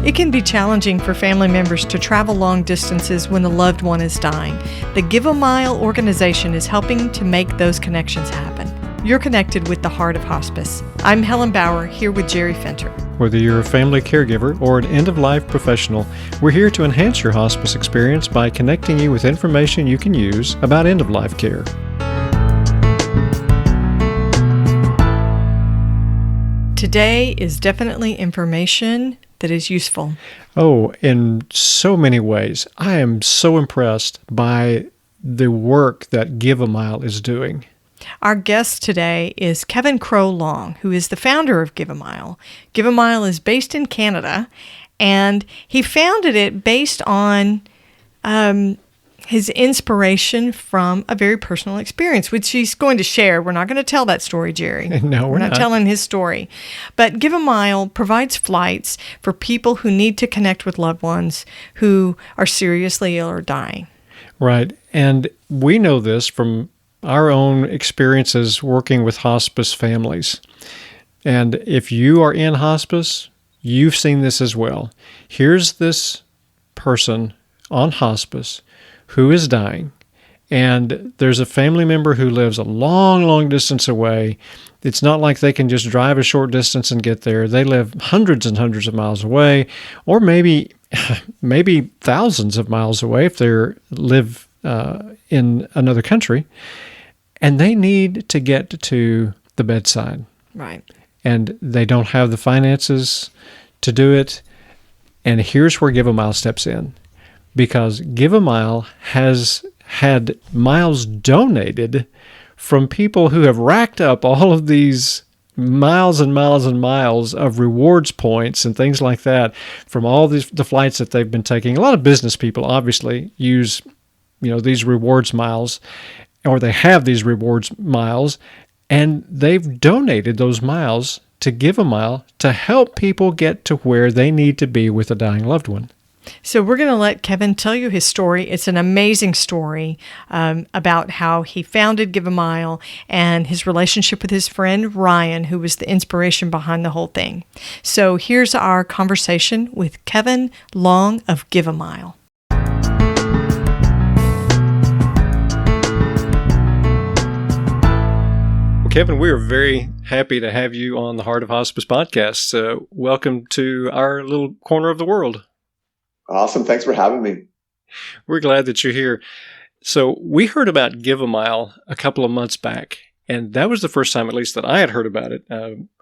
It can be challenging for family members to travel long distances when the loved one is dying. The Give a Mile organization is helping to make those connections happen. You're connected with the Heart of Hospice. I'm Helen Bauer, here with Jerry Fenter. Whether you're a family caregiver or an end-of-life professional, we're here to enhance your hospice experience by connecting you with information you can use about end-of-life care. Today is definitely information that is useful. Oh, in so many ways. I am so impressed by the work that Give a Mile is doing. Our guest today is Kevin Crow-Long, who is the founder of Give a Mile. Give a Mile is based in Canada, and he founded it based on his inspiration from a very personal experience, which he's going to share. We're not going to tell that story, Jerry. No, we're not telling his story. But Give a Mile provides flights for people who need to connect with loved ones who are seriously ill or dying. Right. And we know this from our own experiences working with hospice families. And if you are in hospice, you've seen this as well. Here's this person on hospice who is dying, and there's a family member who lives a long, long distance away. It's not like they can just drive a short distance and get there. They live hundreds and hundreds of miles away, or maybe thousands of miles away if they live in another country, and they need to get to the bedside. Right. And they don't have the finances to do it, and here's where Give a Mile steps in. Because Give a Mile has had miles donated from people who have racked up all of these miles and miles and miles of rewards points and things like that from all the flights that they've been taking. A lot of business people obviously use, these rewards miles, or they have these rewards miles, and they've donated those miles to Give a Mile to help people get to where they need to be with a dying loved one. So we're going to let Kevin tell you his story. It's an amazing story about how he founded Give a Mile and his relationship with his friend Ryan, who was the inspiration behind the whole thing. So here's our conversation with Kevin Long of Give a Mile. Well, Kevin, we are very happy to have you on the Heart of Hospice podcast. Welcome to our little corner of the world. Awesome. Thanks for having me. We're glad that you're here. So we heard about Give a Mile a couple of months back, and that was the first time, at least, that I had heard about it.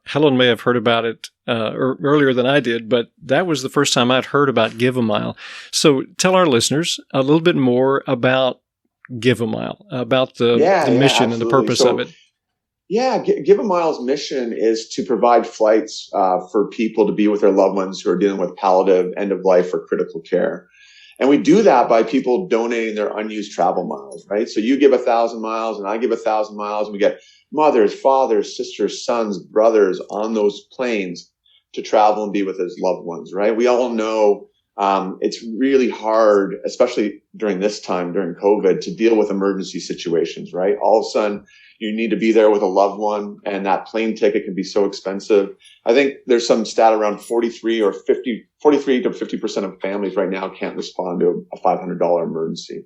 Helen may have heard about it earlier than I did, but that was the first time I'd heard about Give a Mile. So tell our listeners a little bit more about Give a Mile, about the mission and the purpose of it. Yeah, Give a Mile's mission is to provide flights for people to be with their loved ones who are dealing with palliative, end-of-life, or critical care. And we do that by people donating their unused travel miles, right? So you give 1,000 miles and I give 1,000 miles, and we get mothers, fathers, sisters, sons, brothers on those planes to travel and be with his loved ones, right? We all know it's really hard, especially during this time, during COVID, to deal with emergency situations, right? All of a sudden, you need to be there with a loved one, and that plane ticket can be so expensive. I think there's some stat around 43 to 50% of families right now can't respond to a $500 emergency.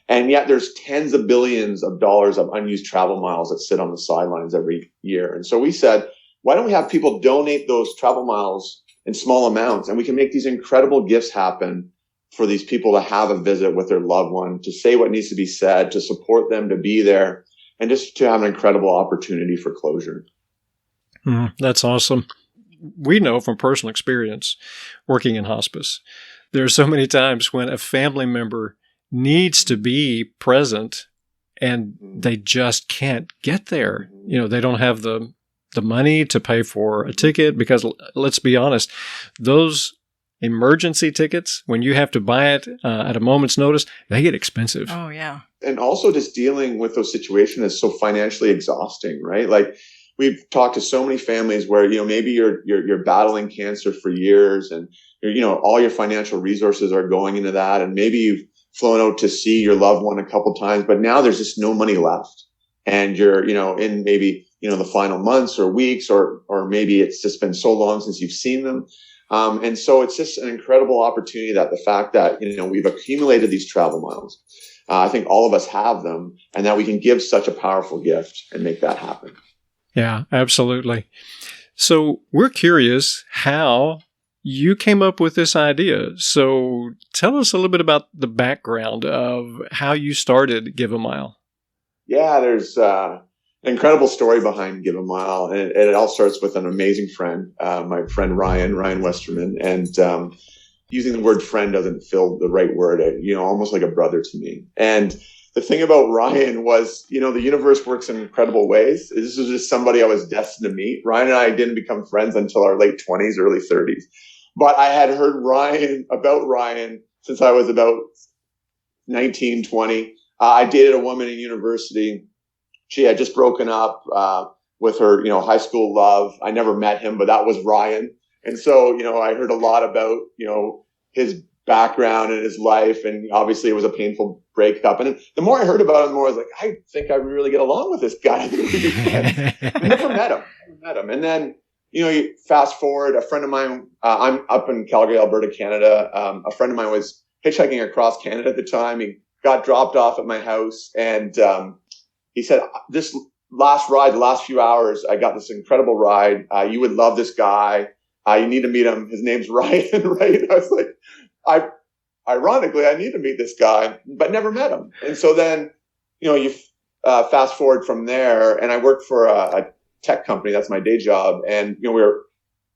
And yet there's tens of billions of dollars of unused travel miles that sit on the sidelines every year. And so we said, why don't we have people donate those travel miles in small amounts, and we can make these incredible gifts happen for these people to have a visit with their loved one, to say what needs to be said, to support them, to be there, and just to have an incredible opportunity for closure. That's awesome. We know from personal experience working in hospice, there are so many times when a family member needs to be present and they just can't get there. They don't have the money to pay for a ticket, because let's be honest, those emergency tickets, when you have to buy it at a moment's notice, they get expensive. Oh, yeah. And also just dealing with those situations is so financially exhausting, right? Like, we've talked to so many families where, maybe you're battling cancer for years, and all your financial resources are going into that. And maybe you've flown out to see your loved one a couple times, but now there's just no money left. And you're, in maybe the final months or weeks, or maybe it's just been so long since you've seen them. And so it's just an incredible opportunity that the fact that, we've accumulated these travel miles. I think all of us have them, and that we can give such a powerful gift and make that happen. Yeah, absolutely. So we're curious how you came up with this idea. So tell us a little bit about the background of how you started Give a Mile. Yeah, there's an incredible story behind Give a Mile, and it all starts with an amazing friend, my friend Ryan Westerman, and using the word friend doesn't feel the right word, almost like a brother to me. And the thing about Ryan was, the universe works in incredible ways. This was just somebody I was destined to meet. Ryan and I didn't become friends until our late 20s, early 30s. But I had heard about Ryan since I was about 19, 20. I dated a woman in university. She had just broken up with her, high school love. I never met him, but that was Ryan. And so, I heard a lot about, his background and his life. And obviously it was a painful breakup. And the more I heard about him, the more I was like, I think I really get along with this guy. I think we'd be friends. I never met him. And then, you fast forward, a friend of mine, I'm up in Calgary, Alberta, Canada. A friend of mine was hitchhiking across Canada at the time. He got dropped off at my house. And he said, this last ride, the last few hours, I got this incredible ride. You would love this guy. You need to meet him. His name's Ryan, right? I was like, ironically, I need to meet this guy, but never met him. And so then, you fast forward from there, and I worked for a tech company. That's my day job. And, we were,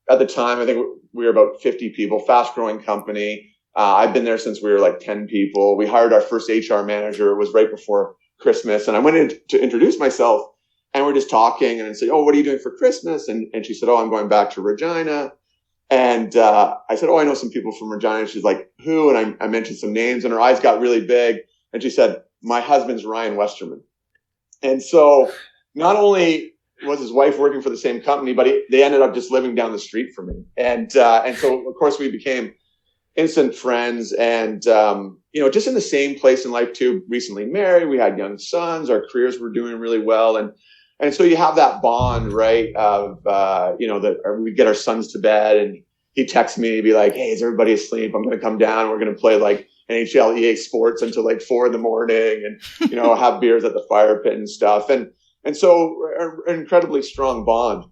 at the time, I think we were about 50 people, fast growing company. I've been there since we were like 10 people. We hired our first HR manager. It was right before Christmas. And I went in to introduce myself, and we're just talking, and I said, oh, what are you doing for Christmas? And she said, oh, I'm going back to Regina. And I said, oh, I know some people from Regina. And she's like, who? And I mentioned some names, and her eyes got really big. And she said, my husband's Ryan Westerman. And so not only was his wife working for the same company, but they ended up just living down the street from me. And so, of course, we became instant friends, and, just in the same place in life too, recently married. We had young sons. Our careers were doing really well. And so you have that bond, right? Of, we get our sons to bed, and he texts me to be like, hey, is everybody asleep? I'm going to come down. We're going to play like NHL EA Sports until like 4 a.m. and, have beers at the fire pit and stuff. And so an incredibly strong bond.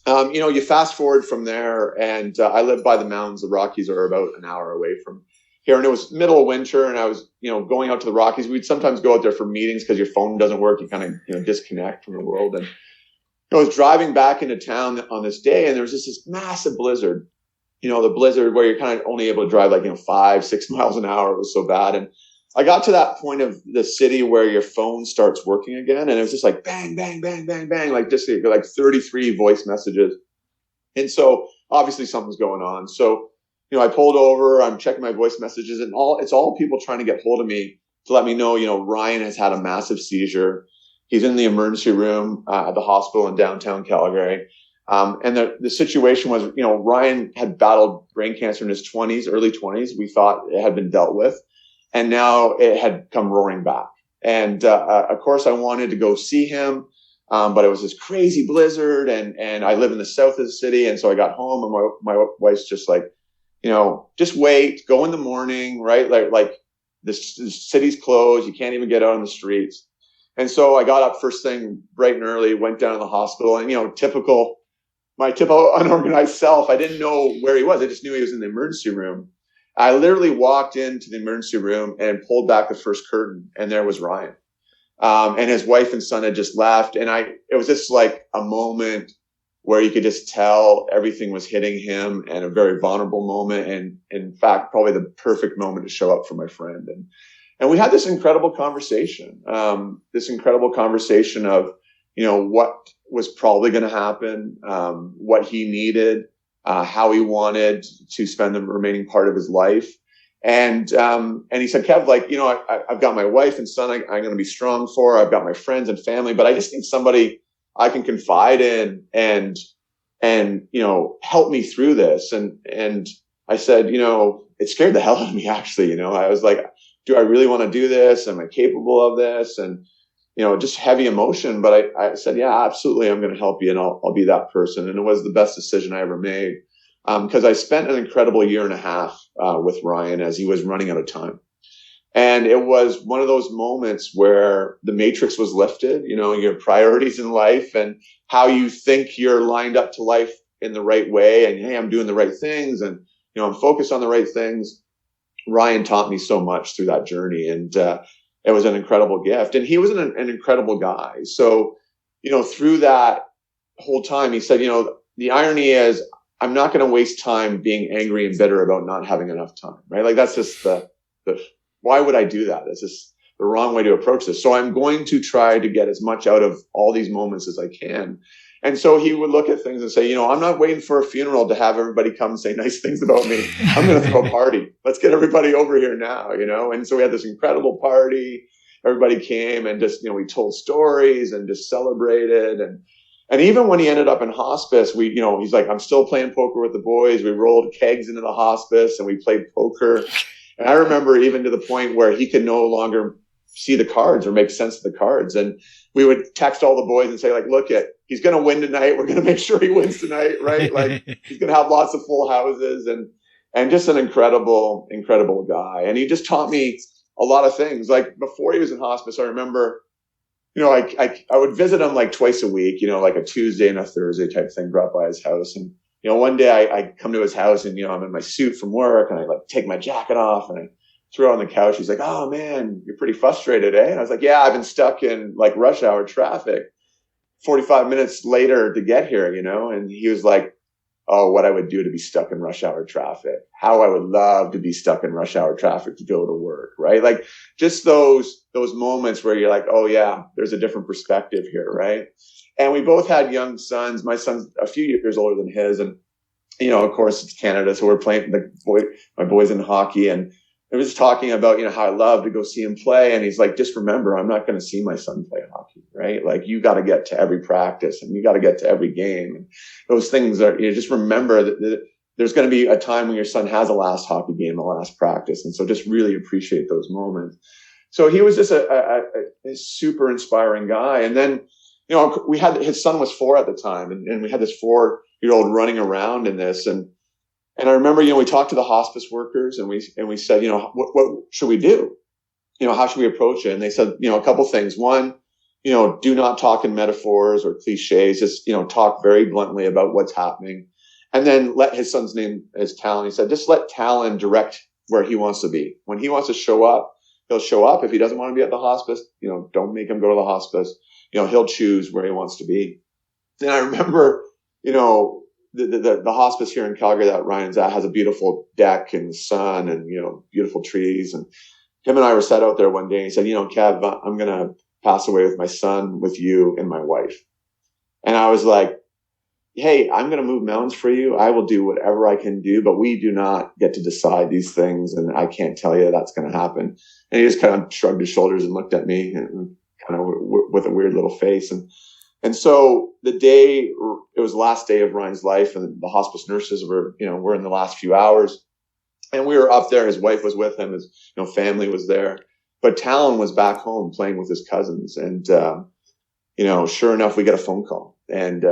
You fast forward from there, and I live by the mountains. The Rockies are about an hour away from here, and it was middle of winter, and I was, going out to the Rockies. We'd sometimes go out there for meetings because your phone doesn't work. You kind of, disconnect from the world. And I was driving back into town on this day, and there was just this massive blizzard. The blizzard where you're kind of only able to drive like 5-6 miles an hour. It was so bad. And I got to that point of the city where your phone starts working again, and it was just like bang, bang, bang, bang, bang, like just like 33 voice messages. And so obviously something's going on. So, I pulled over, I'm checking my voice messages, and it's all people trying to get hold of me to let me know, Ryan has had a massive seizure. He's in the emergency room at the hospital in downtown Calgary. And the situation was, Ryan had battled brain cancer in his early 20s. We thought it had been dealt with, and now it had come roaring back. And, of course I wanted to go see him. But it was this crazy blizzard, and I live in the south of the city. And so I got home, and my wife's just like, just wait, go in the morning, right? Like the city's closed. You can't even get out on the streets. And so I got up first thing bright and early, went down to the hospital, and, my typical unorganized self, I didn't know where he was. I just knew he was in the emergency room. I literally walked into the emergency room and pulled back the first curtain, and there was Ryan. And his wife and son had just left. And it was just like a moment where you could just tell everything was hitting him, and a very vulnerable moment. And in fact, probably the perfect moment to show up for my friend. And we had this incredible conversation, of, what was probably going to happen, what he needed, how he wanted to spend the remaining part of his life. And he said, Kev, I've got my wife and son I'm going to be strong for. I've got my friends and family, but I just need somebody I can confide in and help me through this. And I said, it scared the hell out of me, actually. I was like, do I really want to do this? Am I capable of this? And just heavy emotion. But I said, yeah, absolutely. I'm going to help you, and I'll be that person. And it was the best decision I ever made. Because I spent an incredible year and a half with Ryan as he was running out of time. And it was one of those moments where the matrix was lifted, your priorities in life and how you think you're lined up to life in the right way. And, hey, I'm doing the right things, and, I'm focused on the right things. Ryan taught me so much through that journey, and it was an incredible gift. And he was an incredible guy. So, through that whole time, he said, the irony is I'm not going to waste time being angry and bitter about not having enough time, right? Like, that's just the why would I do that? That's just the wrong way to approach this. So I'm going to try to get as much out of all these moments as I can. And so he would look at things and say, I'm not waiting for a funeral to have everybody come and say nice things about me. I'm going to throw a party. Let's get everybody over here now, And so we had this incredible party. Everybody came and just, we told stories and just celebrated. And even when he ended up in hospice, he's like, I'm still playing poker with the boys. We rolled kegs into the hospice and we played poker. And I remember even to the point where he could no longer see the cards or make sense of the cards. And we would text all the boys and say, like, look, he's going to win tonight. We're going to make sure he wins tonight, right? Like, he's going to have lots of full houses, and just an incredible, incredible guy. And he just taught me a lot of things. Like, before he was in hospice, I remember, I would visit him like twice a week, like a Tuesday and a Thursday type thing, drop by his house. And one day I come to his house and, I'm in my suit from work, and I like take my jacket off and I throw it on the couch. He's like, oh man, you're pretty frustrated, eh? And I was like, yeah, I've been stuck in like rush hour traffic 45 minutes later to get here, and he was like, oh, what I would do to be stuck in rush hour traffic, how I would love to be stuck in rush hour traffic to go to work, right? Like, just those moments where you're like, oh yeah, there's a different perspective here, right? And we both had young sons. My son's a few years older than his. And, of course, it's Canada. So we're playing my boys in hockey. And I was talking about, how I love to go see him play. And he's like, just remember, I'm not going to see my son play hockey, right? Like, you got to get to every practice and you got to get to every game. And those things are, just remember that there's going to be a time when your son has a last hockey game, a last practice. And so just really appreciate those moments. So he was just a super inspiring guy. And then, we had, his son was 4 at the time, and we had this 4-year-old running around in this. And I remember, we talked to the hospice workers and we said, what should we do? How should we approach it? And they said, a couple things. One, do not talk in metaphors or cliches. Just, talk very bluntly about what's happening. And then his son's name is Talon. He said, just let Talon direct where he wants to be. When he wants to show up, he'll show up. If he doesn't want to be at the hospice, don't make him go to the hospice. He'll choose where he wants to be. And I remember, the hospice here in Calgary that Ryan's at has a beautiful deck and sun and, beautiful trees. And him and I were sat out there one day, and he said, Kev, I'm going to pass away with my son, with you, and my wife. And I was like, hey, I'm going to move mountains for you. I will do whatever I can do, but we do not get to decide these things. And I can't tell you that's going to happen. And he just kind of shrugged his shoulders and looked at me and kind of with a weird little face. And so the day, it was the last day of Ryan's life, and the hospice nurses were in the last few hours, and we were up there. His wife was with him. His, family was there, but Talon was back home playing with his cousins. And, sure enough, we get a phone call, and,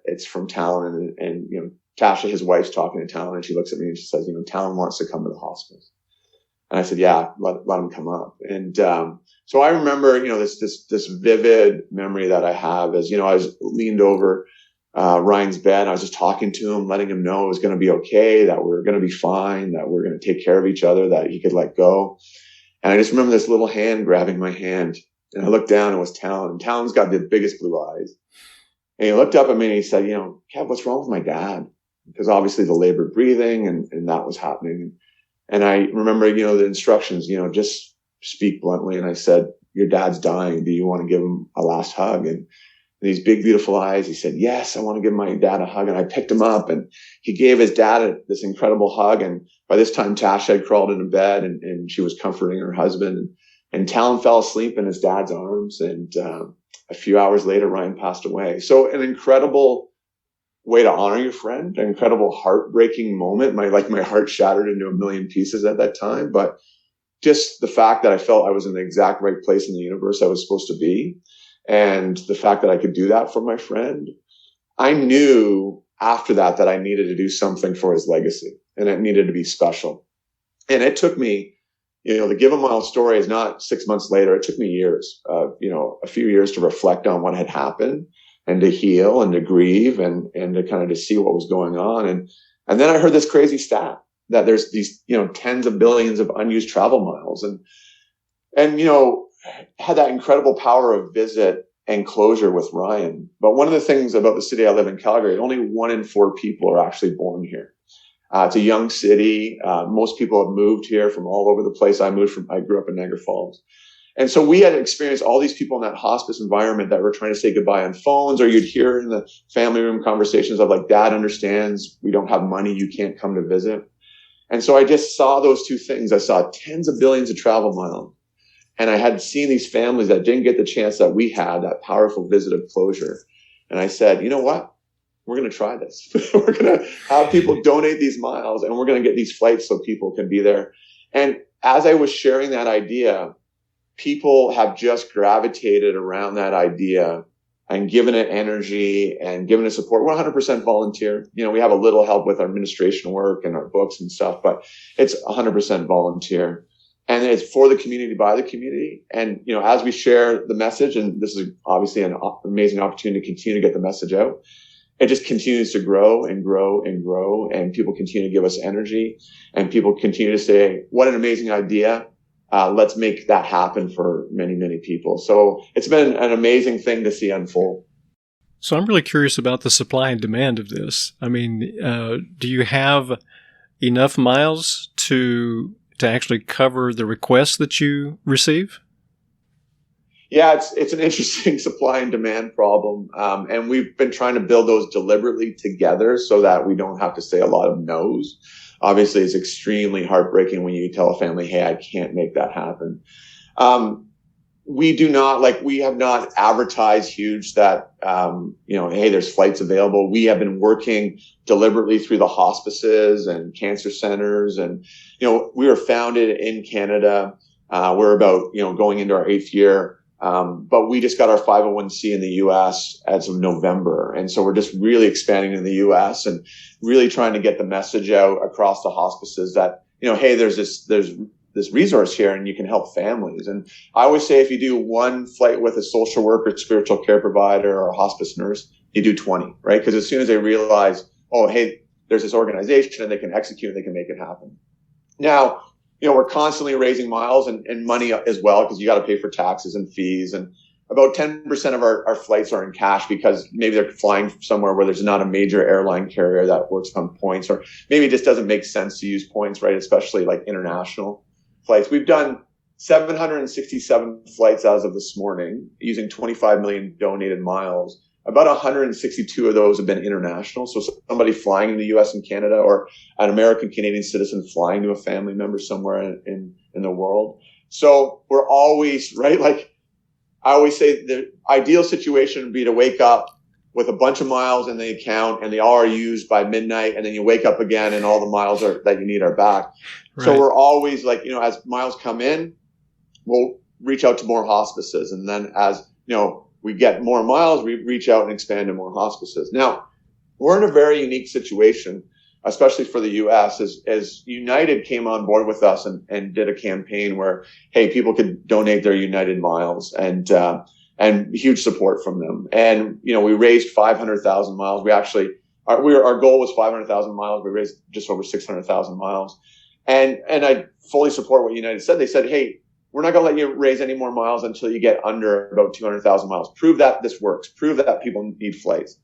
it's from Talon, and Tasha, his wife's talking to Talon, and she looks at me and she says, Talon wants to come to the hospice. And I said, yeah, let him come up. And, so I remember, this vivid memory that I have is, I was leaned over, Ryan's bed. I was just talking to him, letting him know it was going to be okay, that we were going to be fine, that we we're going to take care of each other, that he could let go. And I just remember this little hand grabbing my hand, and I looked down, and it was Talon. And Talon's got the biggest blue eyes. And he looked up at me and he said, Kev, what's wrong with my dad? Because obviously the labored breathing and that was happening. And I remember, the instructions, just speak bluntly. And I said, your dad's dying. Do you want to give him a last hug? And these big, beautiful eyes, he said, yes, I want to give my dad a hug. And I picked him up, and he gave his dad this incredible hug. And by this time, Tasha had crawled into bed, and she was comforting her husband. And Talon fell asleep in his dad's arms. And a few hours later, Ryan passed away. So an incredible way to honor your friend, an incredible heartbreaking moment. My heart shattered into a million pieces at that time. But just the fact that I felt I was in the exact right place in the universe I was supposed to be, and the fact that I could do that for my friend, I knew after that I needed to do something for his legacy, and it needed to be special. And it took me, the Give a Mile story is not 6 months later. It took me years, a few years to reflect on what had happened and to heal and to grieve and to kind of to see what was going on. And then I heard this crazy stat that there's these, tens of billions of unused travel miles, and had that incredible power of visit and closure with Ryan. But one of the things about the city I live in, Calgary, only 1 in 4 people are actually born here. It's a young city. Most people have moved here from all over the place. I grew up in Niagara Falls. And so we had experienced all these people in that hospice environment that were trying to say goodbye on phones, or you'd hear in the family room conversations of like, Dad understands we don't have money, you can't come to visit. And so I just saw those two things. I saw tens of billions of travel miles. And I had seen these families that didn't get the chance that we had, that powerful visit of closure. And I said, you know what? We're going to try this. We're going to have people donate these miles, and we're going to get these flights so people can be there. And as I was sharing that idea, people have just gravitated around that idea and given it energy and given it support. We're 100% volunteer. We have a little help with our administration work and our books and stuff, but it's 100% volunteer. And it's for the community, by the community. And, as we share the message, and this is obviously an amazing opportunity to continue to get the message out, it just continues to grow and grow and grow. And people continue to give us energy, and people continue to say, what an amazing idea. Let's make that happen for many, many people. So it's been an amazing thing to see unfold. So I'm really curious about the supply and demand of this. I mean, do you have enough miles to actually cover the requests that you receive? Yeah, it's an interesting supply and demand problem. And we've been trying to build those deliberately together so that we don't have to say a lot of no's. Obviously, it's extremely heartbreaking when you tell a family, hey, I can't make that happen. We have not advertised huge that, hey, there's flights available. We have been working deliberately through the hospices and cancer centers. And, we were founded in Canada. We're about, going into our 8th year. But we just got our 501c in the U.S. as of November. And so we're just really expanding in the U.S. and really trying to get the message out across the hospices that, hey, there's this resource here and you can help families. And I always say if you do one flight with a social worker, spiritual care provider, or a hospice nurse, you do 20, right? Because as soon as they realize, oh, hey, there's this organization and they can execute and they can make it happen. Now, we're constantly raising miles and money as well, because you got to pay for taxes and fees. And about 10% of our flights are in cash because maybe they're flying somewhere where there's not a major airline carrier that works on points, or maybe it just doesn't make sense to use points, right? Especially like international flights. We've done 767 flights as of this morning using 25 million donated miles. About 162 of those have been international. So somebody flying in the US and Canada, or an American Canadian citizen flying to a family member somewhere in the world. So we're always, right? Like I always say, the ideal situation would be to wake up with a bunch of miles in the account and they all are used by midnight. And then you wake up again and all the miles that you need are back. Right. So we're always like, as miles come in, we'll reach out to more hospices. And then as, we get more miles, we reach out and expand to more hospices. Now, we're in a very unique situation, especially for the U.S., as United came on board with us and did a campaign where, hey, people could donate their United miles, and huge support from them. And, we raised 500,000 miles. We actually, our goal was 500,000 miles. We raised just over 600,000 miles. And I fully support what United said. They said, hey, we're not going to let you raise any more miles until you get under about 200,000 miles. Prove that this works. Prove that people need flights.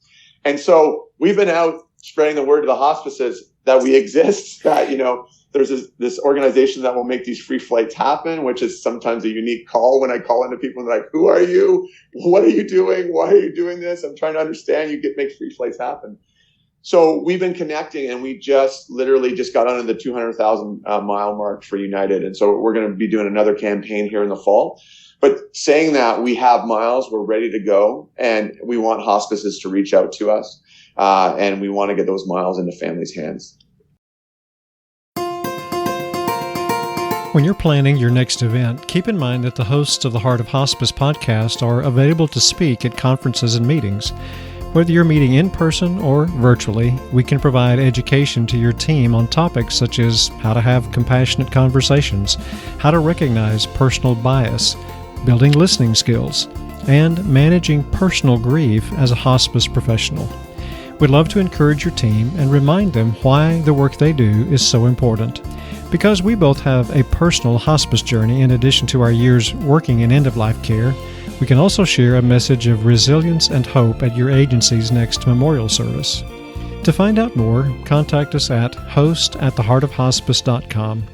And so we've been out spreading the word to the hospices that we exist, that, there's this organization that will make these free flights happen, which is sometimes a unique call when I call into people and they're like, who are you? What are you doing? Why are you doing this? I'm trying to understand. You make free flights happen. So we've been connecting, and we literally just got under the 200,000 mile mark for United. And so we're going to be doing another campaign here in the fall. But saying that, we have miles, we're ready to go, and we want hospices to reach out to us. And we want to get those miles into families' hands. When you're planning your next event, keep in mind that the hosts of the Heart of Hospice podcast are available to speak at conferences and meetings. Whether you're meeting in person or virtually, we can provide education to your team on topics such as how to have compassionate conversations, how to recognize personal bias, building listening skills, and managing personal grief as a hospice professional. We'd love to encourage your team and remind them why the work they do is so important. Because we both have a personal hospice journey in addition to our years working in end-of-life care, we can also share a message of resilience and hope at your agency's next memorial service. To find out more, contact us at host@theheartofhospice.com.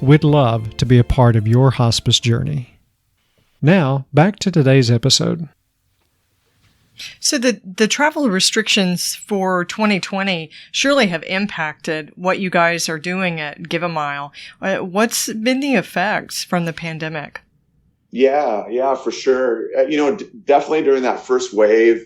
We'd love to be a part of your hospice journey. Now, back to today's episode. So the travel restrictions for 2020 surely have impacted what you guys are doing at Give a Mile. What's been the effects from the pandemic? Yeah, for sure. Definitely during that first wave,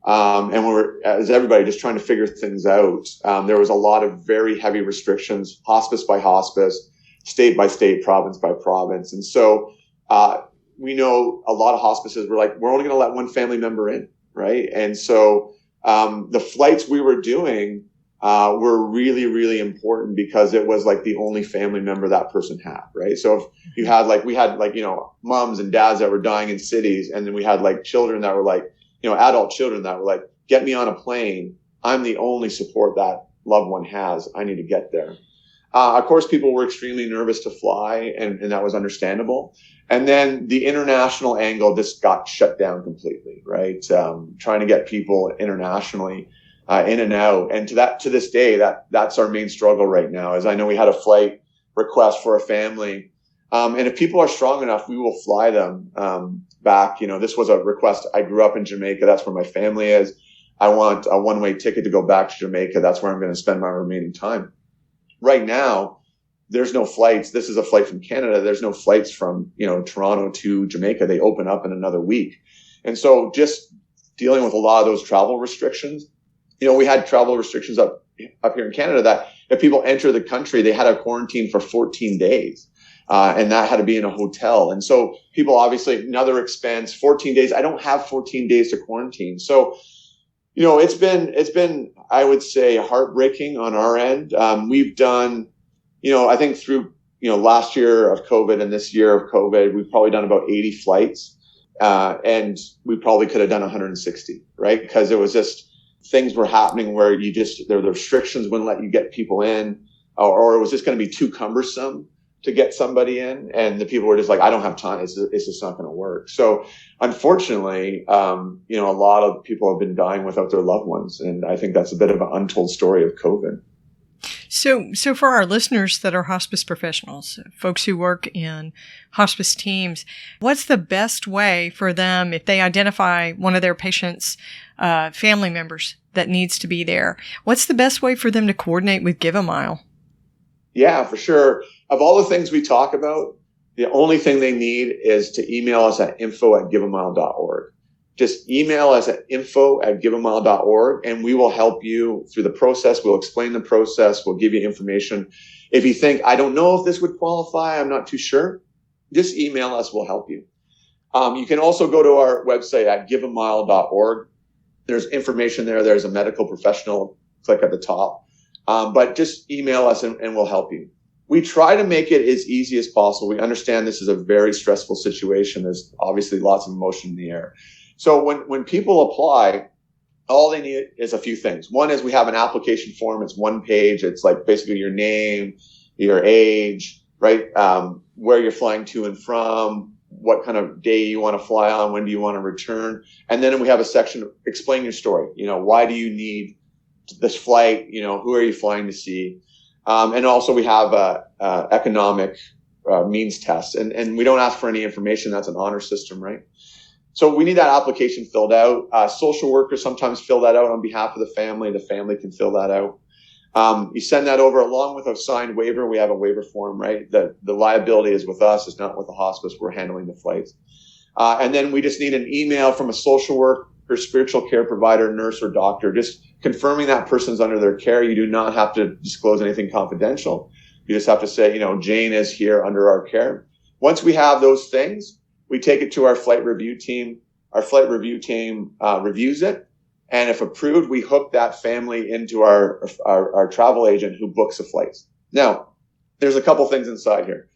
and as everybody just trying to figure things out, there was a lot of very heavy restrictions, hospice by hospice, state by state, province by province. And so we know a lot of hospices were like, we're only going to let one family member in, right? And so the flights we were doing were really, really important because it was like the only family member that person had, right? So if you had we had moms and dads that were dying in cities, and then we had children that were adult children that were get me on a plane. I'm the only support that loved one has. I need to get there. Of course, people were extremely nervous to fly, and that was understandable. And then the international angle just got shut down completely, right? Trying to get people internationally in and out. And to this day, that's our main struggle right now. Is I know we had a flight request for a family, and if people are strong enough, we will fly them back. This was a request. I grew up in Jamaica. That's where my family is. I want a one-way ticket to go back to Jamaica. That's where I'm going to spend my remaining time. Right now, there's no flights. This is a flight from Canada. There's no flights from Toronto to Jamaica. They open up in another week, and so just dealing with a lot of those travel restrictions. We had travel restrictions up here in Canada that if people enter the country, they had a quarantine for 14 days. And that had to be in a hotel. And so people obviously, another expense, 14 days. I don't have 14 days to quarantine. So, it's been, I would say, heartbreaking on our end. We've done, I think through, last year of COVID and this year of COVID, we've probably done about 80 flights. And we probably could have done 160, right? Because it was just, things were happening where the restrictions wouldn't let you get people in, or it was just going to be too cumbersome to get somebody in. And the people were just like, I don't have time. It's just not going to work. So unfortunately, a lot of people have been dying without their loved ones. And I think that's a bit of an untold story of COVID. So for our listeners that are hospice professionals, folks who work in hospice teams, what's the best way for them if they identify one of their patients' family members that needs to be there? What's the best way for them to coordinate with Give a Mile? Yeah, for sure. Of all the things we talk about, the only thing they need is to email us at info@giveamile.org. Just email us at info@giveamile.org, and we will help you through the process. We'll explain the process. We'll give you information. If you think, I don't know if this would qualify, I'm not too sure, just email us. We'll help you. You can also go to our website at giveamile.org. There's information there. There's a medical professional. Click at the top. But just email us and we'll help you. We try to make it as easy as possible. We understand this is a very stressful situation. There's obviously lots of emotion in the air. So when people apply, all they need is a few things. One is we have an application form. It's one page. It's basically your name, your age, right? Where you're flying to and from, what kind of day you want to fly on, when do you want to return. And then we have a section, explain your story. Why do you need this flight? Who are you flying to see? And also we have a economic means test. And we don't ask for any information. That's an honor system, right? So we need that application filled out. Social workers sometimes fill that out on behalf of the family. The family can fill that out. You send that over along with a signed waiver. We have a waiver form, right? The liability is with us. It's not with the hospice. We're handling the flights. And then we just need an email from a social worker, spiritual care provider, nurse, or doctor, just confirming that person's under their care. You do not have to disclose anything confidential. You just have to say, Jane is here under our care. Once we have those things, we take it to our flight review team. Our flight review team reviews it. And if approved, we hook that family into our travel agent who books the flights. Now, there's a couple things inside here.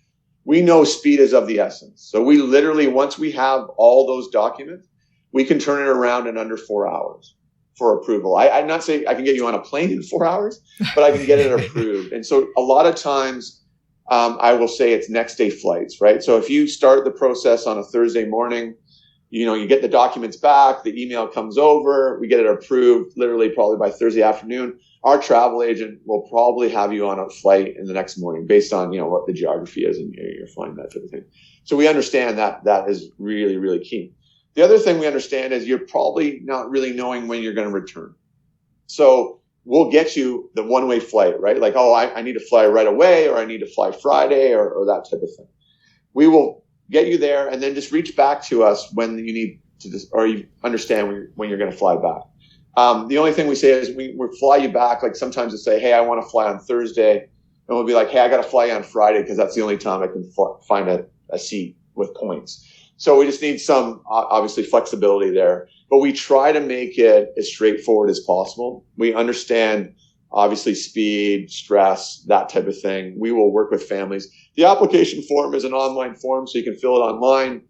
We know speed is of the essence. So we literally, once we have all those documents, we can turn it around in under 4 hours for approval. I'm not saying I can get you on a plane in 4 hours, but I can get it approved. And so a lot of times I will say it's next day flights, right? So if you start the process on a Thursday morning, you get the documents back, the email comes over, we get it approved literally probably by Thursday afternoon. Our travel agent will probably have you on a flight in the next morning based on, what the geography is and you're flying, that type of thing. So we understand that is really, really key. The other thing we understand is you're probably not really knowing when you're going to return. So we'll get you the one-way flight, right? Like, I need to fly right away, or I need to fly Friday, or that type of thing. We will get you there and then just reach back to us when you need to, or you understand when you're going to fly back. The only thing we say is we fly you back. Like sometimes we say, hey, I want to fly on Thursday. And we'll be like, hey, I got to fly you on Friday because that's the only time I can find a seat with points. So we just need some, obviously, flexibility there. But we try to make it as straightforward as possible. We understand, obviously, speed, stress, that type of thing. We will work with families. The application form is an online form, so you can fill it online.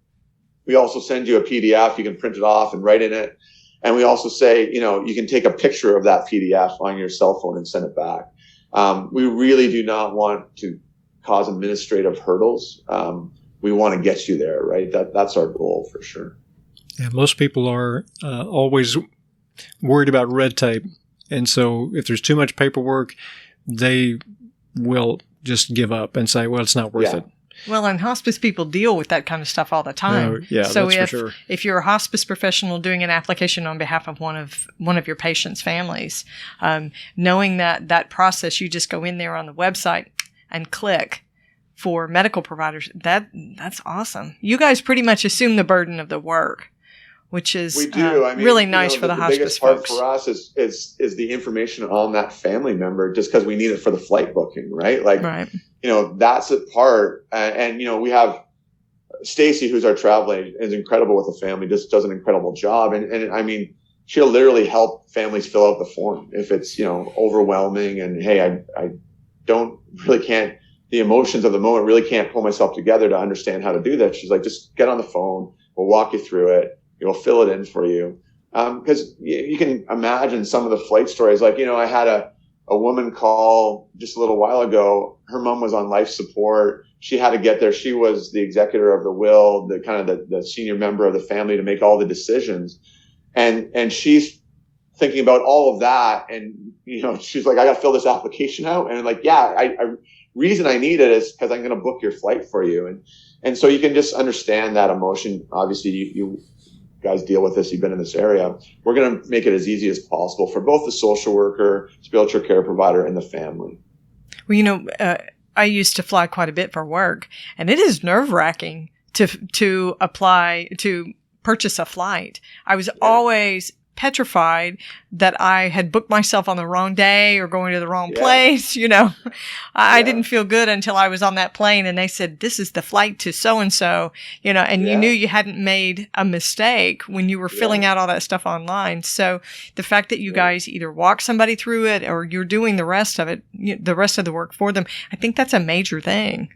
We also send you a PDF. You can print it off and write in it. And we also say, you can take a picture of that PDF on your cell phone and send it back. We really do not want to cause administrative hurdles. We want to get you there, right? That's our goal for sure. Yeah, most people are always worried about red tape. And so if there's too much paperwork, they will just give up and say, well, it's not worth it. Well, and hospice people deal with that kind of stuff all the time. So that's for sure. If you're a hospice professional doing an application on behalf of one of your patients' families, knowing that process, you just go in there on the website and click for medical providers. That's awesome. You guys pretty much assume the burden of the work, which is we do. Really nice for the hospice biggest folks. part for us is the information on that family member, just because we need it for the flight booking, right? Like, right. That's a part. And we have Stacy, who's our travel agent, is incredible with the family, just does an incredible job. And she'll literally help families fill out the form if it's, overwhelming and, hey, I can't, the emotions of the moment really can't pull myself together to understand how to do that. She's like, just get on the phone. We'll walk you through it. We'll fill it in for you. Because you can imagine some of the flight stories. Like, I had a woman call just a little while ago. Her mom was on life support. She had to get there. She was the executor of the will, the kind of the senior member of the family to make all the decisions. And she's thinking about all of that. And, she's like, I got to fill this application out. And I'm like, reason I need it is because I'm going to book your flight for you. And so you can just understand that emotion. Obviously, you guys deal with this. You've been in this area. We're going to make it as easy as possible for both the social worker, spiritual care provider, and the family. Well, I used to fly quite a bit for work, and it is nerve-wracking to apply to purchase a flight. I was always petrified that I had booked myself on the wrong day or going to the wrong place. I didn't feel good until I was on that plane and they said, this is the flight to so-and-so, and you knew you hadn't made a mistake when you were filling out all that stuff online. So the fact that you guys either walk somebody through it or you're doing the rest of it, the rest of the work for them, I think that's a major thing.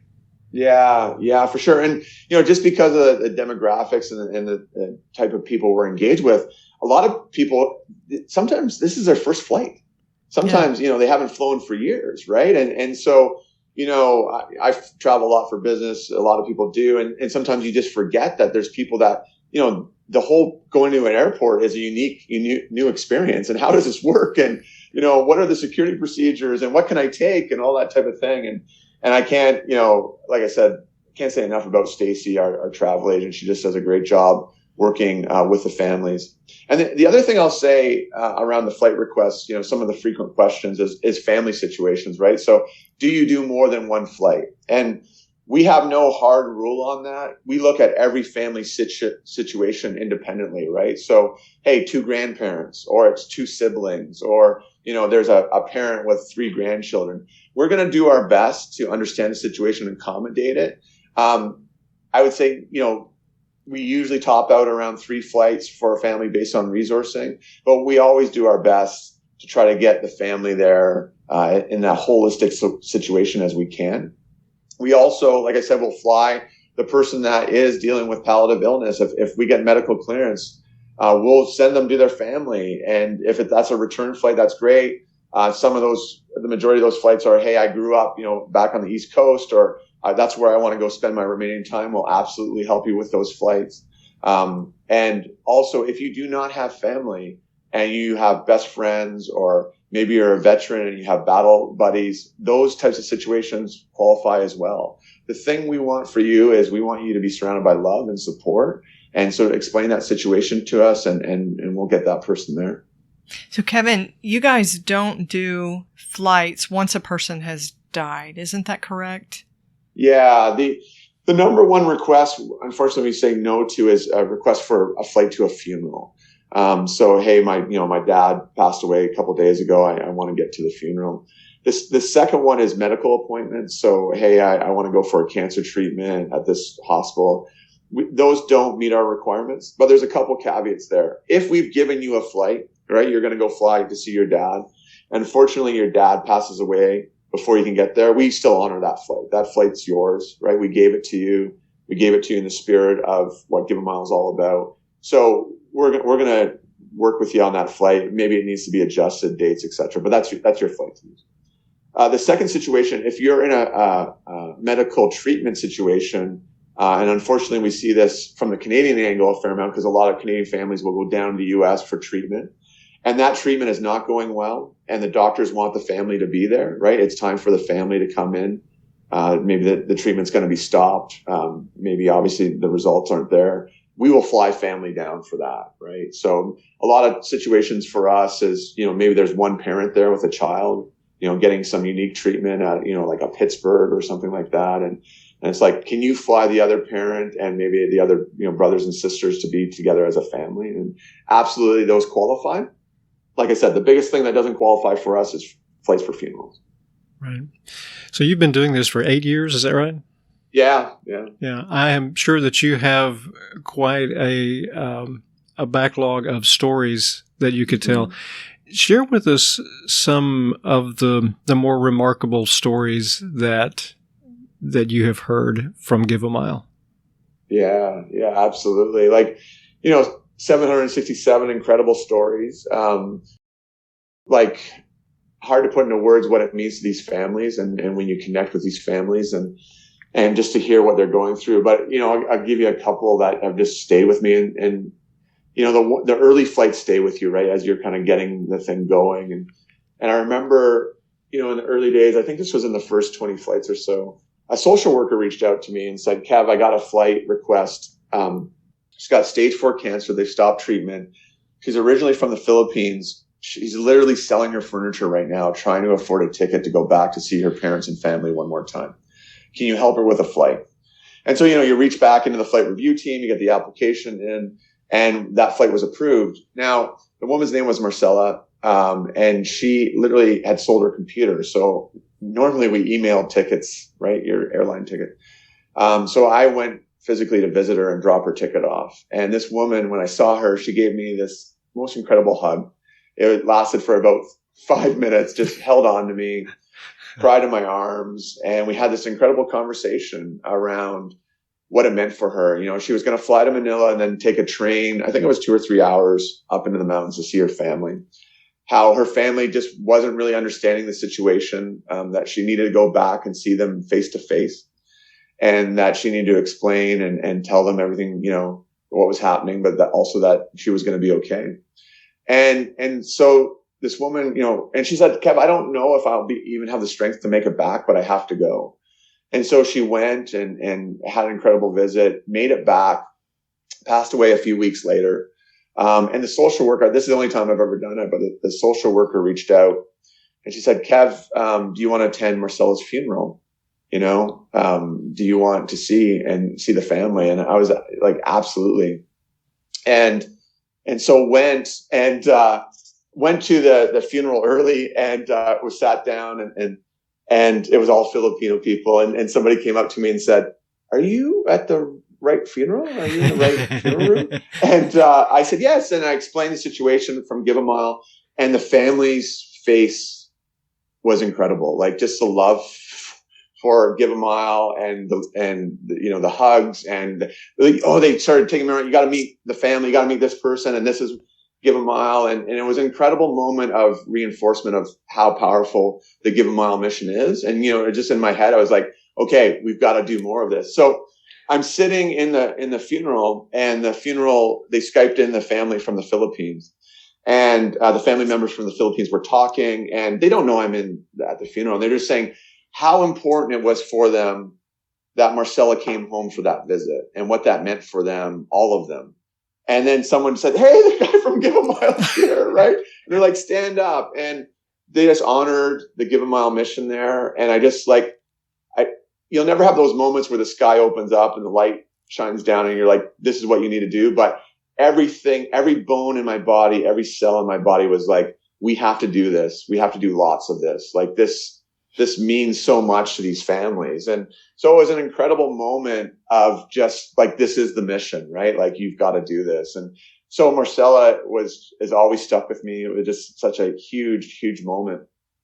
Yeah, for sure. And, just because of the demographics and the type of people we're engaged with, a lot of people, sometimes this is their first flight. Sometimes, they haven't flown for years, right? And so, I travel a lot for business. A lot of people do. And sometimes you just forget that there's people that, the whole going to an airport is a unique new experience. And how does this work? And, what are the security procedures and what can I take and all that type of thing. And I can't, like I said, can't say enough about Stacy, our travel agent. She just does a great job working with the families. And the other thing I'll say around the flight requests, some of the frequent questions is family situations, right? So do you do more than one flight? And we have no hard rule on that. We look at every family situation independently, right? So, hey, 2 grandparents, or it's 2 siblings, or, there's a parent with 3 grandchildren. we're going to do our best to understand the situation and accommodate it. I would say, we usually top out around 3 flights for a family based on resourcing, but we always do our best to try to get the family there in a holistic situation as we can. We also, like I said, will fly the person that is dealing with palliative illness. If we get medical clearance, we'll send them to their family. And if that's a return flight, that's great. The majority of those flights are, hey, I grew up, back on the East Coast, or that's where I want to go spend my remaining time. We'll absolutely help you with those flights. And also, if you do not have family and you have best friends, or maybe you're a veteran and you have battle buddies, those types of situations qualify as well. The thing we want for you is we want you to be surrounded by love and support. And so explain that situation to us, and we'll get that person there. So Kevin, you guys don't do flights once a person has died. Isn't that correct? Yeah. The number one request, unfortunately, we say no to is a request for a flight to a funeral. So, hey, my dad passed away a couple of days ago. I want to get to the funeral. The second one is medical appointments. So, hey, I want to go for a cancer treatment at this hospital. Those don't meet our requirements, but there's a couple caveats there. If we've given you a flight, right, you're going to go fly to see your dad. Unfortunately, your dad passes away before you can get there. We still honor that flight. That flight's yours, right? We gave it to you. We gave it to you in the spirit of what Give a Mile is all about. So we're going to work with you on that flight. Maybe it needs to be adjusted, dates, etc. But that's your flight to use. The second situation, if you're in a medical treatment situation, and unfortunately we see this from the Canadian angle a fair amount, because a lot of Canadian families will go down to the U.S. for treatment, and that treatment is not going well, and the doctors want the family to be there, right? It's time for the family to come in. Maybe the treatment's going to be stopped. Maybe obviously the results aren't there. We will fly family down for that, right? So a lot of situations for us is, maybe there's one parent there with a child, getting some unique treatment at, like a Pittsburgh or something like that. And it's like, can you fly the other parent and maybe the other, brothers and sisters to be together as a family? And absolutely those qualify. Like I said, the biggest thing that doesn't qualify for us is flights for funerals. Right. So you've been doing this for 8 years, is that right? Yeah. Yeah. I am sure that you have quite a backlog of stories that you could tell. Mm-hmm. Share with us some of the more remarkable stories that you have heard from Give a Mile. Yeah, absolutely. 767 incredible stories. Hard to put into words what it means to these families, and when you connect with these families and just to hear what they're going through. But, I'll give you a couple that have just stayed with me, and the early flights stay with you, right, as you're kind of getting the thing going. And I remember, in the early days, I think this was in the first 20 flights or so, a social worker reached out to me and said, Kev, I got a flight request. She's got stage 4 cancer. They've stopped treatment. She's originally from the Philippines. She's literally selling her furniture right now, trying to afford a ticket to go back to see her parents and family one more time. Can you help her with a flight? And so, you reach back into the flight review team, you get the application in, and that flight was approved. Now, the woman's name was Marcella, and she literally had sold her computer. So normally we email tickets, right? Your airline ticket. So I went physically to visit her and drop her ticket off. And this woman, when I saw her, she gave me this most incredible hug. It lasted for about 5 minutes, just held on to me, cried in my arms. And we had this incredible conversation around what it meant for her. She was going to fly to Manila and then take a train. I think it was 2 or 3 hours up into the mountains to see her family. How her family just wasn't really understanding the situation, that she needed to go back and see them face to face, and that she needed to explain and tell them everything, what was happening, but that also that she was going to be okay. And so this woman, and she said, Kev, I don't know if I'll even have the strength to make it back, but I have to go. And so she went and had an incredible visit, made it back, passed away a few weeks later. And the social worker, this is the only time I've ever done it, but the social worker reached out and she said, Kev, do you want to attend Marcella's funeral? Do you want to see the family? And I was like, absolutely. And so went to the funeral early and was sat down and it was all Filipino people. And somebody came up to me and said, "Are you at the right funeral? Are you in the right funeral room?" And I said, "Yes." And I explained the situation from Give a Mile, and the family's face was incredible. Like just the love for Give a Mile and the hugs and they started taking me around. You got to meet the family. You got to meet this person. And this is Give a Mile. And it was an incredible moment of reinforcement of how powerful the Give a Mile mission is. And, just in my head, I was like, okay, we've got to do more of this. So I'm sitting in the funeral, and they Skyped in the family from the Philippines. And the family members from the Philippines were talking, and they don't know I'm at the funeral. They're just saying how important it was for them that Marcella came home for that visit and what that meant for them, all of them. And then someone said, "Hey, the guy from Give a Mile here," right? And they're like, "Stand up." And they just honored the Give a Mile mission there. And I just you'll never have those moments where the sky opens up and the light shines down and you're like, this is what you need to do. But everything, every bone in my body, every cell in my body was like, we have to do this. We have to do lots of this. Like this means so much to these families. And so it was an incredible moment of just like, this is the mission, right? Like you've got to do this. And so Marcella is always stuck with me. It was just such a huge, huge moment.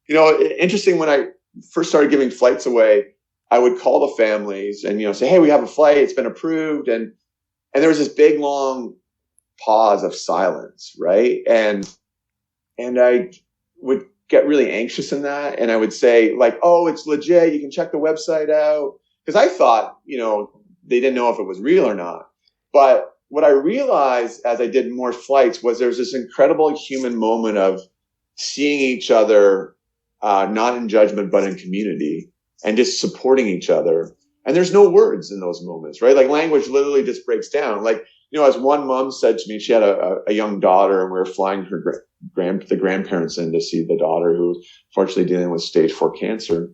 Interesting, when I first started giving flights away, I would call the families and, say, "Hey, we have a flight. It's been approved." And there was this big, long pause of silence, right? And I would get really anxious in that. And I would say like, "Oh, it's legit. You can check the website out." Because I thought, they didn't know if it was real or not. But what I realized as I did more flights was there was this incredible human moment of seeing each other, not in judgment, but in community, and just supporting each other. And there's no words in those moments, right? Like language literally just breaks down. Like, as one mom said to me, she had a young daughter, and we were flying her the grandparents in to see the daughter who was fortunately dealing with stage 4 cancer.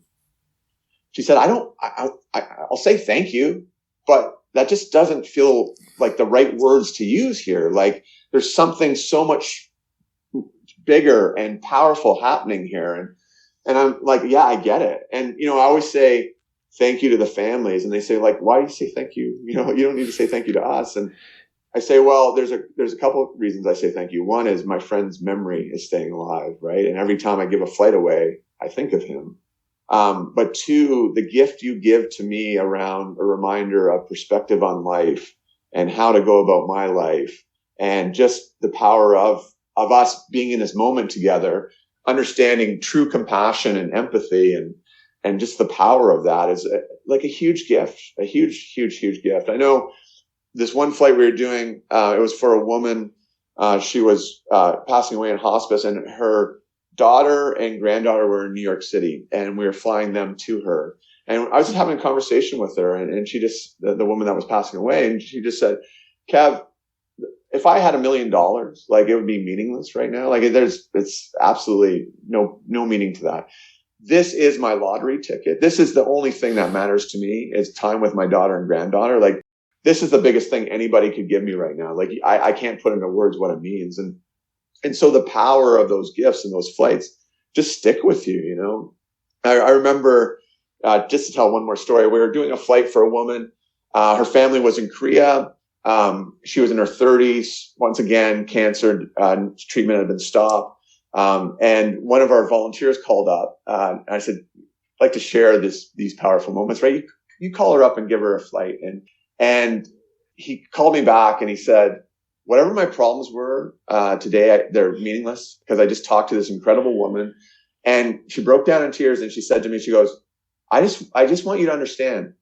She said, I'll say thank you, but that just doesn't feel like the right words to use here. Like there's something so much bigger and powerful happening here. And I'm like, yeah, I get it. And, I always say thank you to the families, and they say like, "Why do you say thank you? You don't need to say thank you to us." And I say, well, there's a couple of reasons I say thank you. One is my friend's memory is staying alive, right? And every time I give a flight away, I think of him. But two, the gift you give to me around a reminder of perspective on life and how to go about my life, and just the power of us being in this moment together, understanding true compassion and empathy, and just the power of that is like a huge gift, a huge, huge, huge gift. I know this one flight we were doing, it was for a woman. She was passing away in hospice, and her daughter and granddaughter were in New York City, and we were flying them to her. And I was just having a conversation with her, and she just, the woman that was passing away, and she just said, "Kev, if I had $1 million, like it would be meaningless right now. Like it's absolutely no meaning to that. This is my lottery ticket. This is the only thing that matters to me, is time with my daughter and granddaughter. Like this is the biggest thing anybody could give me right now. Like I can't put into words what it means." And so the power of those gifts and those flights just stick with you, I remember, just to tell one more story, we were doing a flight for a woman. Her family was in Korea. She was in her 30s. Once again, cancer treatment had been stopped. And one of our volunteers called up. And I said, "I'd like to share these powerful moments, right? You call her up and give her a flight." And he called me back and he said, "Whatever my problems were today, they're meaningless, because I just talked to this incredible woman." And she broke down in tears, and she said to me, she goes, I just want you to understand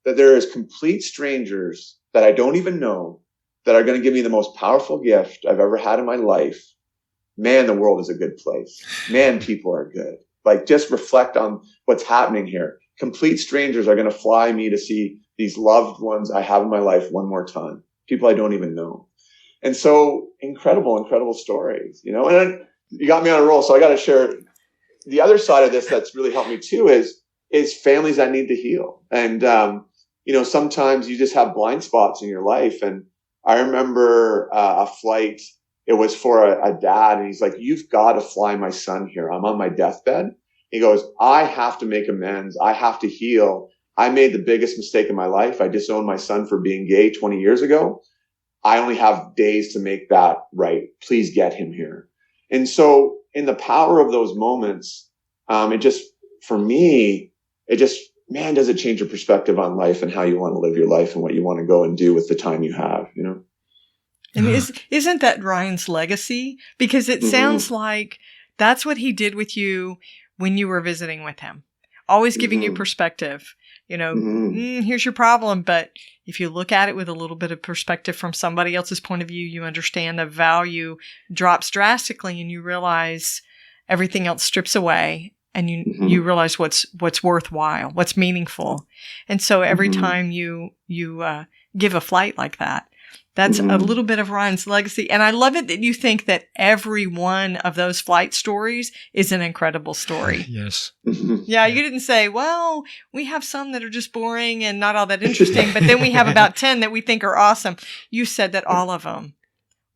that there is complete strangers that I don't even know that are going to give me the most powerful gift I've ever had in my life. Man, the world is a good place. Man, people are good. Like, just reflect on what's happening here. Complete strangers are going to fly me to see these loved ones I have in my life one more time. People I don't even know. And so incredible stories, And then you got me on a roll. So I got to share the other side of this that's really helped me too is families that need to heal. And, sometimes you just have blind spots in your life. And I remember a flight, it was for a dad, and he's like, "You've got to fly my son here. I'm on my deathbed, He goes, I have to make amends. I have to heal. I made the biggest mistake in my life. I disowned my son for being gay 20 years ago. I only have days to make that right. Please get him here. And so in the power of those moments, it just, for me, it just, man, does it change your perspective on life and how you want to live your life and what you want to go and do with the time you have, you know? And isn't that Ryan's legacy? Because it sounds like that's what he did with you when you were visiting with him. Always giving you perspective. You know, here's your problem. But if you look at it with a little bit of perspective from somebody else's point of view, you understand the value drops drastically and you realize everything else strips away and you realize what's worthwhile, what's meaningful. And so every time you give a flight like that, that's a little bit of Ryan's legacy. And I love it that you think that every one of those flight stories is an incredible story. Yes. Yeah, you didn't say, well, we have some that are just boring and not all that interesting, but then we have about 10 that we think are awesome. You said that all of them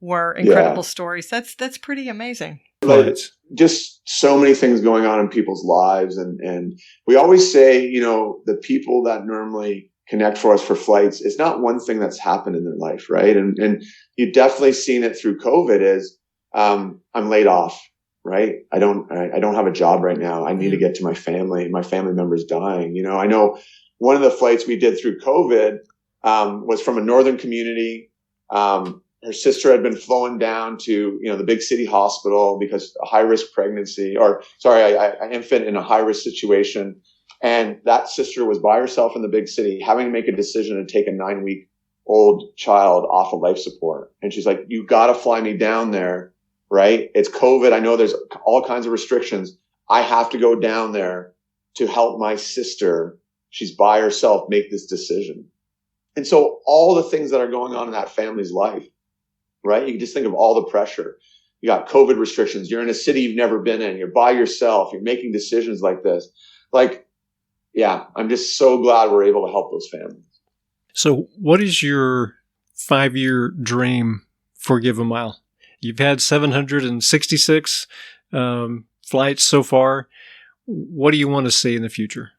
were incredible stories. That's pretty amazing. Like, just so many things going on in people's lives. And we always say, you know, the people that normally connect for us for flights, it's not one thing that's happened in their life, right? And you've definitely seen it through COVID is, I'm laid off, right? I don't have a job right now. I need to get to my family. My family member's dying. You know, I know one of the flights we did through COVID, was from a northern community. Her sister had been flown down to, you know, the big city hospital because a high risk pregnancy an infant in a high risk situation. And that sister was by herself in the big city, having to make a decision to take a 9-week-old child off of life support. And she's like, you got to fly me down there, right? It's COVID. I know there's all kinds of restrictions. I have to go down there to help my sister. She's by herself, make this decision. And so all the things that are going on in that family's life, right? You can just think of all the pressure. You got COVID restrictions. You're in a city you've never been in. You're by yourself. You're making decisions like this. Yeah, I'm just so glad we're able to help those families. So what is your 5-year dream for Give a Mile? You've had 766 flights so far. What do you want to see in the future?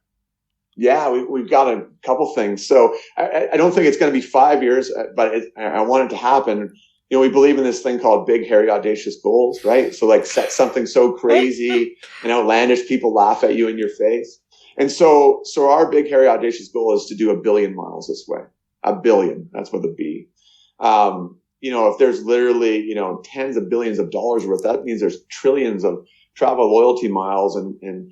Yeah, we've got a couple things. So I don't think it's going to be 5 years, but I want it to happen. You know, we believe in this thing called big, hairy, audacious goals, right? So like set something so crazy and outlandish, people laugh at you in your face. And so our big, hairy, audacious goal is to do 1 billion miles this way. 1 billion. That's with a B. You know, if there's literally, you know, tens of billions of dollars worth, that means there's trillions of travel loyalty miles and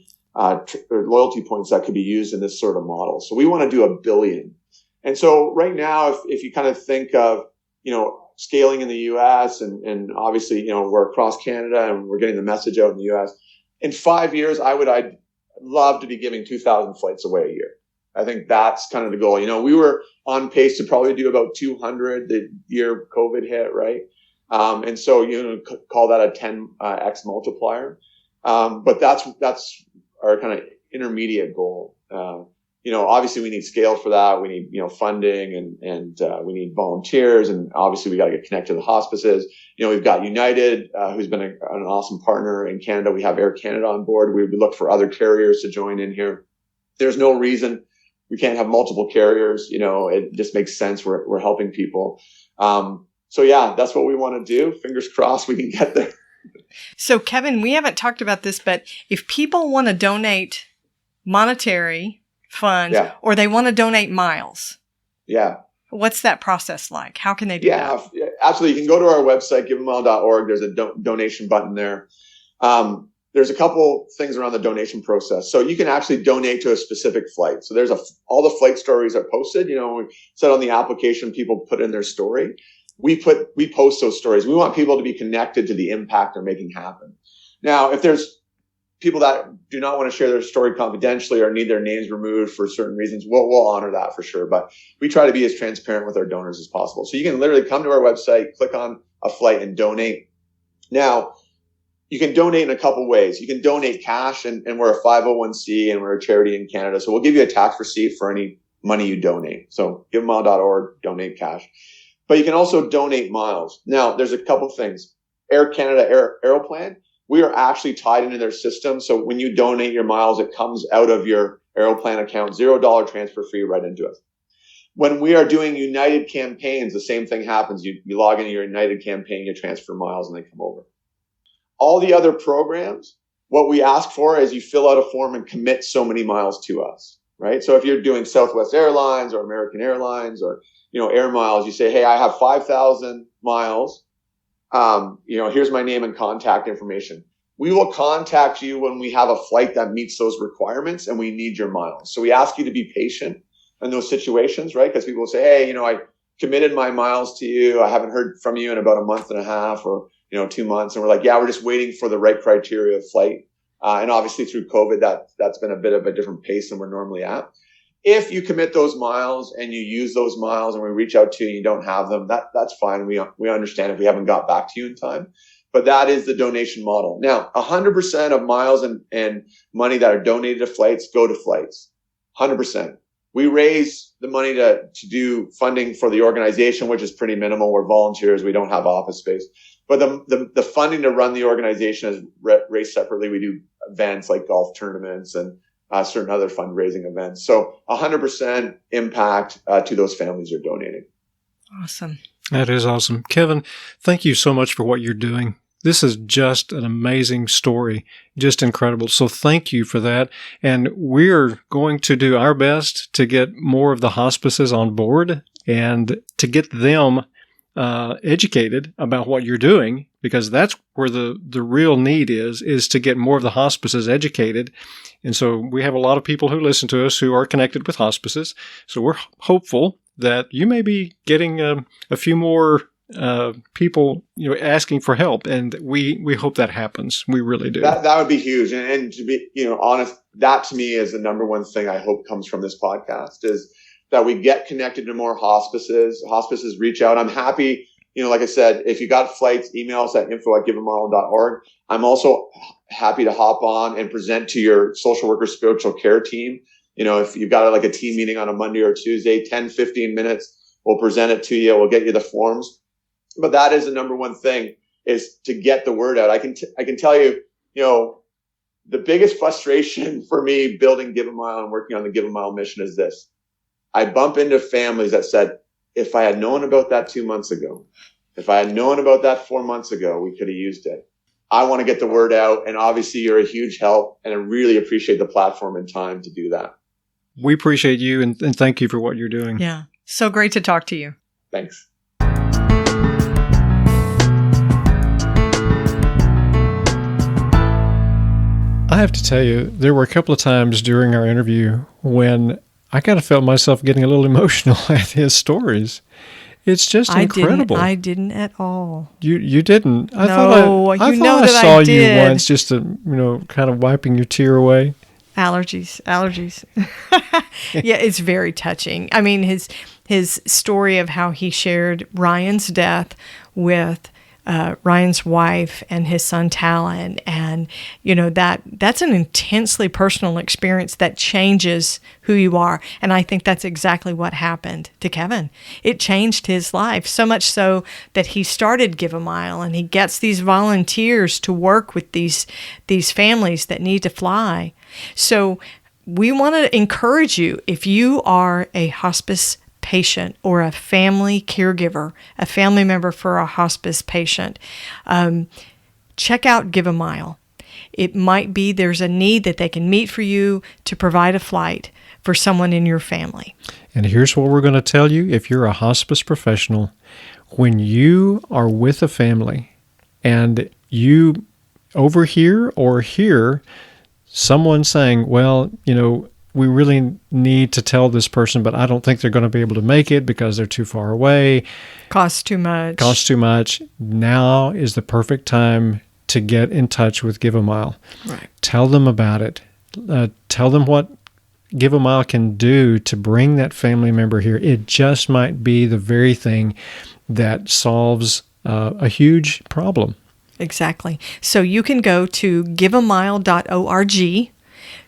loyalty points that could be used in this sort of model. So we want to do 1 billion. And so right now, if you kind of think of, you know, scaling in the US and obviously, you know, we're across Canada and we're getting the message out in the US. In 5 years, I'd love to be giving 2,000 flights away a year. I think that's kind of the goal. You know, we were on pace to probably do about 200 the year COVID hit, right? And so, you know, call that a 10x multiplier. But that's our kind of intermediate goal. You know, obviously we need scale for that. We need, you know, funding and we need volunteers. And obviously we got to get connected to the hospices. You know, we've got United, who's been an awesome partner in Canada. We have Air Canada on board. We look for other carriers to join in here. There's no reason we can't have multiple carriers. You know, it just makes sense. We're helping people. So yeah, that's what we want to do. Fingers crossed we can get there. So Kevin, we haven't talked about this, but if people want to donate monetary funds or they want to donate miles. Yeah. What's that process like? How can they do that? Yeah, absolutely. You can go to our website, giveamile.org. There's a donation button there. There's a couple things around the donation process. So you can actually donate to a specific flight. So there's all the flight stories are posted. You know, we said on the application, people put in their story. We post those stories. We want people to be connected to the impact they're making happen. Now, if there's people that do not want to share their story confidentially or need their names removed for certain reasons, we'll honor that for sure. But we try to be as transparent with our donors as possible. So you can literally come to our website, click on a flight and donate. Now, you can donate in a couple ways. You can donate cash and we're a 501c and we're a charity in Canada. So we'll give you a tax receipt for any money you donate. So giveamile.org, donate cash. But you can also donate miles. Now, there's a couple things. Air Canada Aeroplan, we are actually tied into their system. So when you donate your miles, it comes out of your Aeroplan account, $0 transfer fee right into it. When we are doing United campaigns, the same thing happens. You log into your United campaign, you transfer miles, and they come over. All the other programs, what we ask for is you fill out a form and commit so many miles to us, right? So if you're doing Southwest Airlines or American Airlines or, Air Miles, you say, hey, I have 5,000 miles. Here's my name and contact information. We will contact you when we have a flight that meets those requirements and we need your miles. So we ask you to be patient in those situations, right? Because people will say, hey, I committed my miles to you. I haven't heard from you in about a month and a half or, 2 months. And we're like, yeah, we're just waiting for the right criteria of flight. And obviously through COVID, that's been a bit of a different pace than we're normally at. If you commit those miles and you use those miles and we reach out to you and you don't have them, that's fine. We understand if we haven't got back to you in time. But that is the donation model. Now, 100% of miles and money that are donated to flights go to flights. 100%. We raise the money to do funding for the organization, which is pretty minimal. We're volunteers. We don't have office space. But the funding to run the organization is raised separately. We do events like golf tournaments and certain other fundraising events. So 100% impact to those families who are donating. Awesome. That is awesome. Kevin, thank you so much for what you're doing. This is just an amazing story, just incredible. So thank you for that. And we're going to do our best to get more of the hospices on board and to get them educated about what you're doing, because that's where the real need is to get more of the hospices educated. And so we have a lot of people who listen to us who are connected with hospices. So we're hopeful that you may be getting a few more people, asking for help, and we hope that happens. We really do. That would be huge, and to be honest, that to me is the number one thing I hope comes from this podcast is that we get connected to more hospices. Hospices reach out. I'm happy. Like I said, if you got flights, email us at info@giveamile.org. I'm also happy to hop on and present to your social worker spiritual care team. If you've got like a team meeting on a Monday or Tuesday, 10, 15 minutes, we'll present it to you. We'll get you the forms. But that is the number one thing, is to get the word out. I can tell you, the biggest frustration for me building Give a Mile and working on the Give a Mile mission is this. I bump into families that said, if I had known about that 2 months ago, if I had known about that 4 months ago, we could have used it. I want to get the word out. And obviously you're a huge help, and I really appreciate the platform and time to do that. We appreciate you and thank you for what you're doing. Yeah. So great to talk to you. Thanks. I have to tell you, there were a couple of times during our interview when I kind of felt myself getting a little emotional at his stories. It's just incredible. I didn't at all. You didn't? I No, thought I you know thought I that I saw you did. once, just kind of wiping your tear away. Allergies. Yeah, it's very touching. I mean, his story of how he shared Ryan's death with Ryan's wife and his son Talon, and that's an intensely personal experience that changes who you are. And I think that's exactly what happened to Kevin. It changed his life, so much so that he started Give a Mile, and he gets these volunteers to work with these families that need to fly. So we want to encourage you, if you are a hospice patient or a family caregiver, a family member for a hospice patient, check out Give a Mile. It might be there's a need that they can meet for you to provide a flight for someone in your family. And here's what we're going to tell you. If you're a hospice professional, when you are with a family and you overhear or hear someone saying, well, we really need to tell this person, but I don't think they're going to be able to make it because they're too far away. Costs too much. Now is the perfect time to get in touch with Give a Mile. Right. Tell them about it. Tell them what Give a Mile can do to bring that family member here. It just might be the very thing that solves a huge problem. Exactly. So you can go to giveamile.org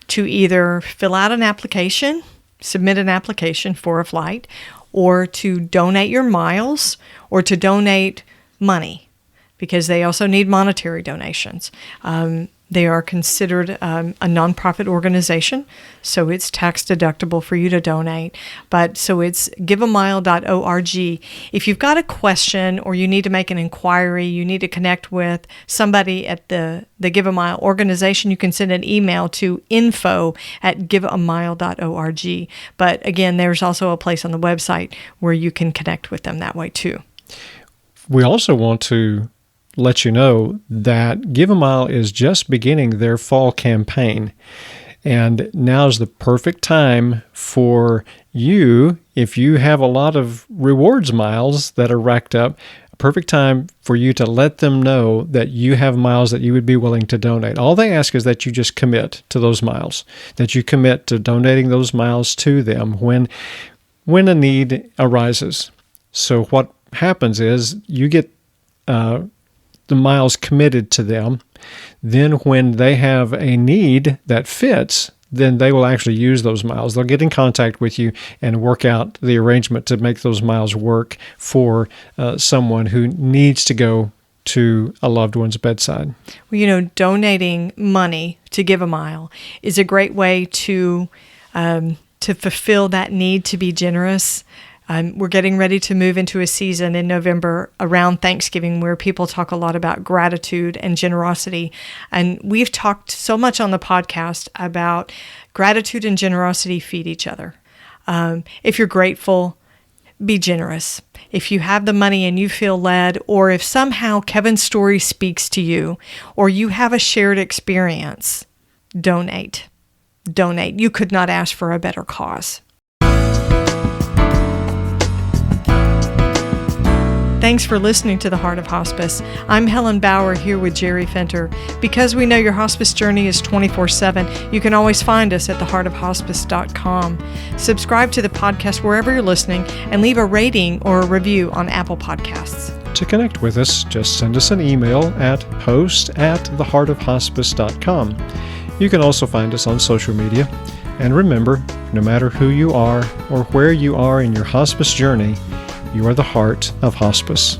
to either fill out an application, submit an application for a flight, or to donate your miles, or to donate money. because they also need monetary donations. They are considered a nonprofit organization, so it's tax deductible for you to donate. But so it's giveamile.org. If you've got a question or you need to make an inquiry, you need to connect with somebody at the Give a Mile organization, you can send an email to info@giveamile.org. But again, there's also a place on the website where you can connect with them that way too. We also want to let you know that Give a Mile is just beginning their fall campaign. And now's the perfect time for you, if you have a lot of rewards miles that are racked up, a perfect time for you to let them know that you have miles that you would be willing to donate. All they ask is that you just commit to those miles, that you commit to donating those miles to them when a need arises. So what happens is you get the miles committed to them. Then when they have a need that fits, then they will actually use those miles. They'll get in contact with you and work out the arrangement to make those miles work for someone who needs to go to a loved one's bedside. Well, donating money to Give a Mile is a great way to fulfill that need to be generous. We're getting ready to move into a season in November around Thanksgiving where people talk a lot about gratitude and generosity. And we've talked so much on the podcast about gratitude and generosity feed each other. If you're grateful, be generous. If you have the money and you feel led, or if somehow Kevin's story speaks to you, or you have a shared experience, donate. Donate. You could not ask for a better cause. Thanks for listening to The Heart of Hospice. I'm Helen Bauer here with Jerry Fenter. Because we know your hospice journey is 24/7, you can always find us at theheartofhospice.com. Subscribe to the podcast wherever you're listening and leave a rating or a review on Apple Podcasts. To connect with us, just send us an email at host@theheartofhospice.com. You can also find us on social media. And remember, no matter who you are or where you are in your hospice journey, you are the heart of hospice.